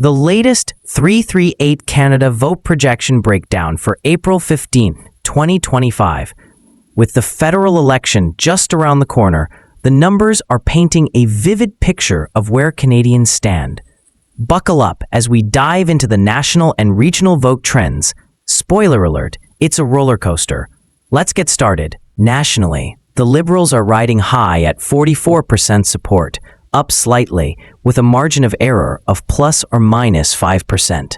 The latest 338 Canada vote projection breakdown for April 15, 2025. With the federal election just around the corner, the numbers are painting a vivid picture of where Canadians stand. Buckle up as we dive into the national and regional vote trends. Spoiler alert, it's a roller coaster. Let's get started. Nationally, the Liberals are riding high at 44% support, up slightly, with a margin of error of plus or minus 5%.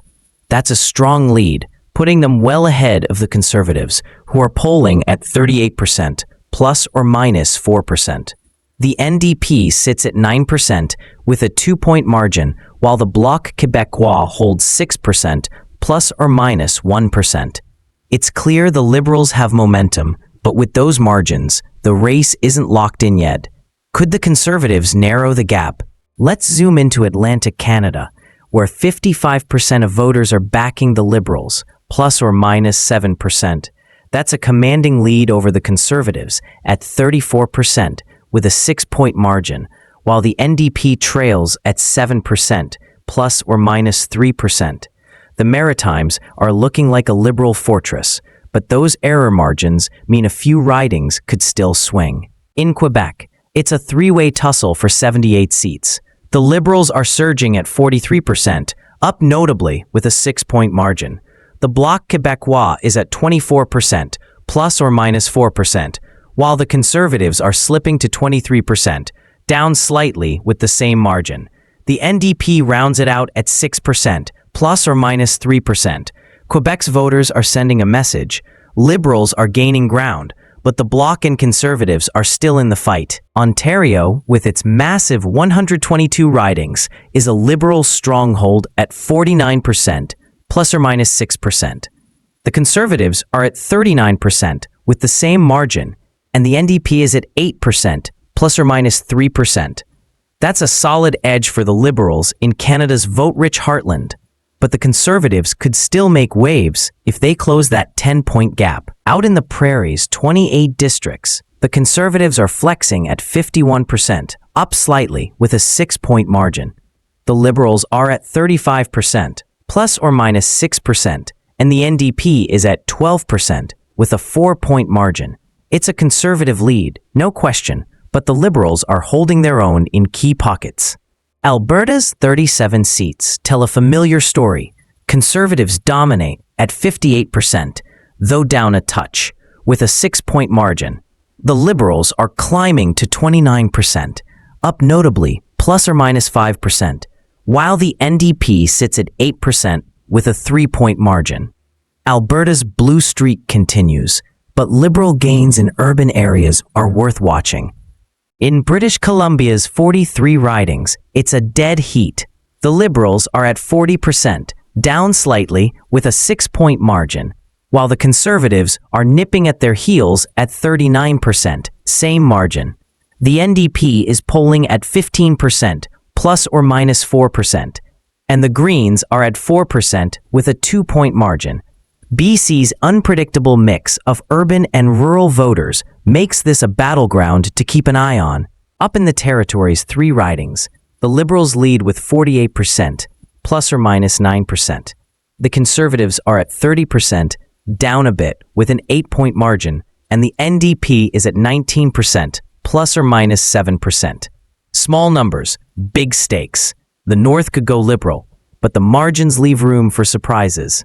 That's a strong lead, putting them well ahead of the Conservatives, who are polling at 38%, plus or minus 4%. The NDP sits at 9% with a 2-point margin, while the Bloc Québécois holds 6%, plus or minus 1%. It's clear the Liberals have momentum, but with those margins, the race isn't locked in yet. Could the Conservatives narrow the gap? Let's zoom into Atlantic Canada, where 55% of voters are backing the Liberals, plus or minus 7%. That's a commanding lead over the Conservatives at 34%, with a 6-point margin, while the NDP trails at 7%, plus or minus 3%. The Maritimes are looking like a Liberal fortress, but those error margins mean a few ridings could still swing. In Quebec, it's a three-way tussle for 78 seats. The Liberals are surging at 43%, up notably with a 6-point margin. The Bloc Québécois is at 24%, plus or minus 4%, while the Conservatives are slipping to 23%, down slightly with the same margin. The NDP rounds it out at 6%, plus or minus 3%. Quebec's voters are sending a message. Liberals are gaining ground, but the Bloc and Conservatives are still in the fight. Ontario, with its massive 122 ridings, is a Liberal stronghold at 49%, plus or minus 6%. The Conservatives are at 39%, with the same margin, and the NDP is at 8%, plus or minus 3%. That's a solid edge for the Liberals in Canada's vote-rich heartland. But the Conservatives could still make waves if they close that 10-point gap. Out in the Prairies' 28 districts, the Conservatives are flexing at 51%, up slightly with a 6-point margin. The Liberals are at 35%, plus or minus 6%, and the NDP is at 12% with a 4-point margin. It's a Conservative lead, no question, but the Liberals are holding their own in key pockets. Alberta's 37 seats tell a familiar story. Conservatives dominate at 58%, though down a touch, with a 6-point margin. The Liberals are climbing to 29%, up notably, plus or minus 5%, while the NDP sits at 8% with a 3-point margin. Alberta's blue streak continues, but Liberal gains in urban areas are worth watching. In British Columbia's 43 ridings, it's a dead heat. The Liberals are at 40%, down slightly with a 6-point margin, while the Conservatives are nipping at their heels at 39%, same margin. The NDP is polling at 15%, plus or minus 4%, and the Greens are at 4% with a 2-point margin. BC's unpredictable mix of urban and rural voters makes this a battleground to keep an eye on. Up in the Territory's 3 ridings, the Liberals lead with 48%, plus or minus 9%. The Conservatives are at 30%, down a bit, with an 8-point margin, and the NDP is at 19%, plus or minus 7%. Small numbers, big stakes. The North could go Liberal, but the margins leave room for surprises.